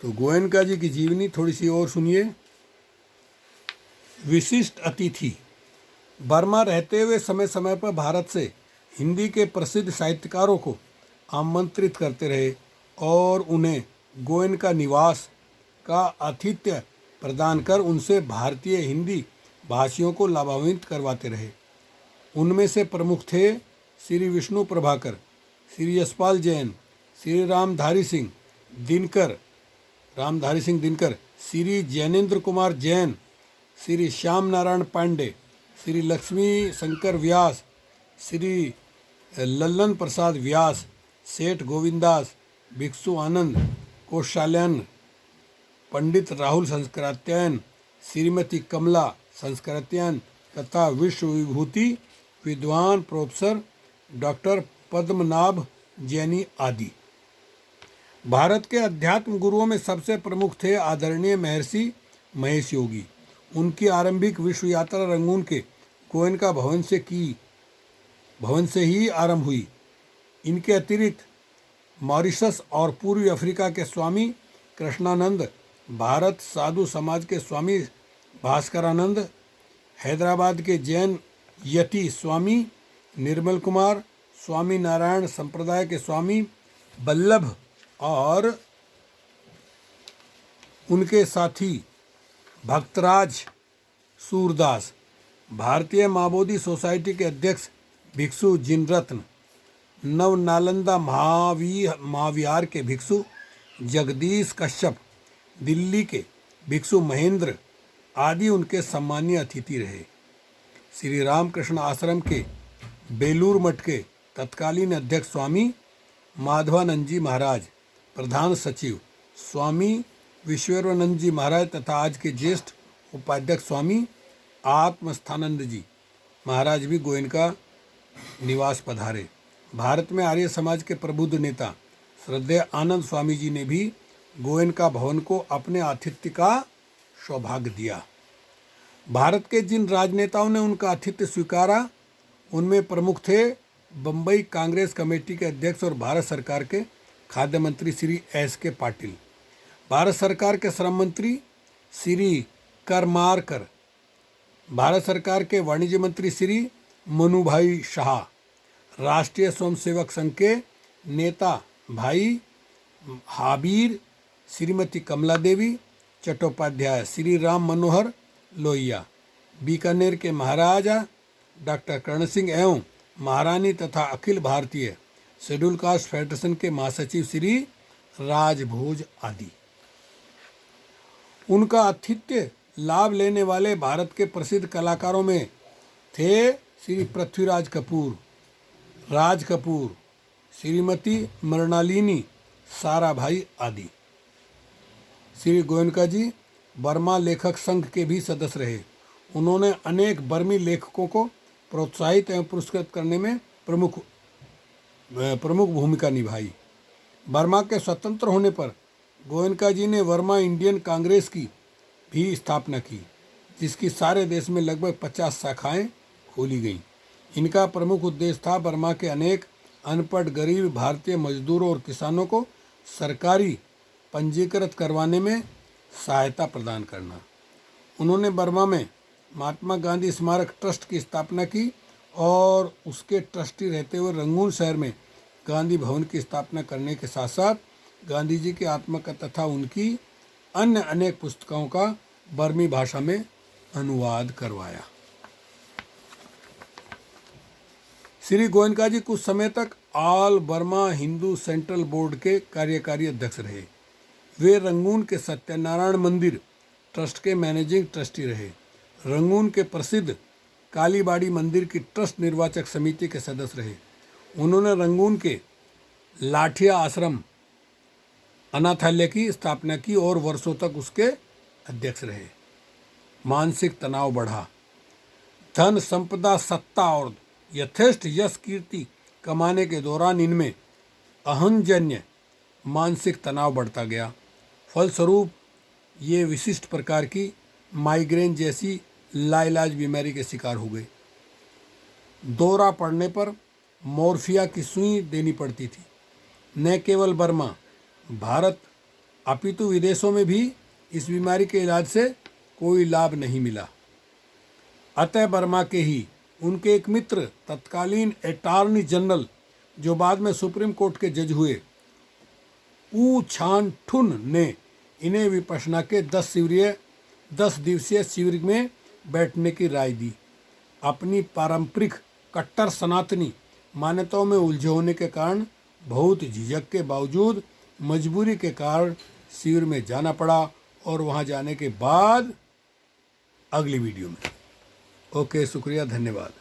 तो गोयनका जी की जीवनी थोड़ी सी और सुनिए। विशिष्ट अतिथि। बर्मा रहते हुए समय समय पर भारत से हिंदी के प्रसिद्ध साहित्यकारों को आमंत्रित करते रहे और उन्हें गोयनका निवास का आतिथ्य प्रदान कर उनसे भारतीय हिंदी भाषियों को लाभान्वित करवाते रहे। उनमें से प्रमुख थे श्री विष्णु प्रभाकर, श्री यशपाल जैन, श्री रामधारी सिंह दिनकर, श्री जैनेन्द्र कुमार जैन, श्री श्याम नारायण पांडे, श्री लक्ष्मी शंकर व्यास, श्री लल्लन प्रसाद व्यास, सेठ गोविंदास, भिक्षु आनंद कौशाल्यान, पंडित राहुल संस्कृत्यायन, श्रीमती कमला संस्कृत्यायन तथा विश्व विभूति विद्वान प्रोफेसर डॉक्टर पद्मनाभ जैनी आदि। भारत के अध्यात्म गुरुओं में सबसे प्रमुख थे आदरणीय महर्षि महेश योगी। उनकी आरंभिक विश्व यात्रा रंगून के गोयनका भवन से ही आरंभ हुई। इनके अतिरिक्त मॉरिशस और पूर्वी अफ्रीका के स्वामी कृष्णानंद, भारत साधु समाज के स्वामी भास्करानंद, हैदराबाद के जैन यति स्वामी निर्मल कुमार, स्वामी नारायण संप्रदाय के स्वामी बल्लभ और उनके साथी भक्तराज सूरदास, भारतीय माबोधी सोसाइटी के अध्यक्ष भिक्षु जिनरत्न, नव नालंदा महाविहार के भिक्षु जगदीश कश्यप, दिल्ली के भिक्षु महेंद्र आदि उनके सम्मानीय अतिथि रहे। श्री रामकृष्ण आश्रम के बेलूर मठ के तत्कालीन अध्यक्ष स्वामी माधवानंद जी महाराज, प्रधान सचिव स्वामी विश्वेश्वरानंद जी महाराज तथा आज के ज्येष्ठ उपाध्यक्ष स्वामी आत्मस्थानंद जी महाराज भी गोयनका निवास पधारे। भारत में आर्य समाज के प्रबुद्ध नेता श्रद्धेय आनंद स्वामी जी ने भी गोयनका भवन को अपने आतिथ्य का सौभाग्य दिया। भारत के जिन राजनेताओं ने उनका आतिथ्य स्वीकारा उनमें प्रमुख थे बम्बई कांग्रेस कमेटी के अध्यक्ष और भारत सरकार के खाद्य मंत्री श्री S.K. पाटिल, भारत सरकार के श्रम मंत्री श्री करमारकर, भारत सरकार के वाणिज्य मंत्री श्री मनुभाई शाह, राष्ट्रीय स्वयंसेवक संघ के नेता भाई हाबीर, श्रीमती कमला देवी चट्टोपाध्याय, श्री राम मनोहर लोहिया, बीकानेर के महाराजा डॉक्टर कर्ण सिंह एवं महारानी तथा Akhil Bharatiya schedule caste federation के महासचिव श्री राजभोज आदि। उनका आतिथ्य लाभ लेने वाले भारत के प्रसिद्ध कलाकारों में थे श्री पृथ्वीराज कपूर, राज कपूर, श्रीमती मृणालिनी साराभाई आदि। श्री गोयनका जी बर्मा लेखक संघ के भी सदस्य रहे। उन्होंने अनेक बर्मी लेखकों को प्रोत्साहित एवं पुरस्कृत करने में प्रमुख भूमिका निभाई। बर्मा के स्वतंत्र होने पर गोयनका जी ने बर्मा इंडियन कांग्रेस की भी स्थापना की, जिसकी सारे देश में लगभग 50 शाखाएं खोली गईं। इनका प्रमुख उद्देश्य था बर्मा के अनेक अनपढ़ गरीब भारतीय मजदूरों और किसानों को सरकारी पंजीकृत करवाने में सहायता प्रदान करना। उन्होंने बर्मा में महात्मा गांधी स्मारक ट्रस्ट की स्थापना की और उसके ट्रस्टी रहते हुए रंगून शहर में गांधी भवन की स्थापना करने के साथ साथ गांधी जी की आत्मकथा तथा उनकी अन्य अनेक पुस्तकों का बर्मी भाषा में अनुवाद करवाया। श्री गोयनका जी कुछ समय तक all Burma Hindu central board के कार्यकारी अध्यक्ष रहे। वे रंगून के सत्यनारायण मंदिर ट्रस्ट के मैनेजिंग ट्रस्टी रहे। रंगून के प्रसिद्ध कालीबाड़ी मंदिर की ट्रस्ट निर्वाचक समिति के सदस्य रहे। उन्होंने रंगून के लाठिया आश्रम अनाथालय की स्थापना की और वर्षों तक उसके अध्यक्ष रहे। मानसिक तनाव बढ़ा। धन संपदा सत्ता और यथेष्ट यश कीर्ति कमाने के दौरान इनमें अहंजन्य मानसिक तनाव बढ़ता गया। फलस्वरूप ये विशिष्ट प्रकार की माइग्रेन जैसी लाइलाज बीमारी के शिकार हो गए। दौरा पड़ने पर मोर्फिया की सुई देनी पड़ती थी। न केवल बर्मा, भारत अपितु विदेशों में भी इस बीमारी के इलाज से कोई लाभ नहीं मिला। अतः बर्मा के ही उनके एक मित्र तत्कालीन अटॉर्नी जनरल, जो बाद में सुप्रीम कोर्ट के जज हुए, ऊ छान ठुन ने इन्हें विपश्यना के 10 दिवसीय शिविर में बैठने की राय दी। अपनी पारंपरिक कट्टर सनातनी मान्यताओं में उलझे होने के कारण बहुत झिझक के बावजूद मजबूरी के कारण शिविर में जाना पड़ा। और वहां जाने के बाद अगली वीडियो में। ओके, शुक्रिया, धन्यवाद।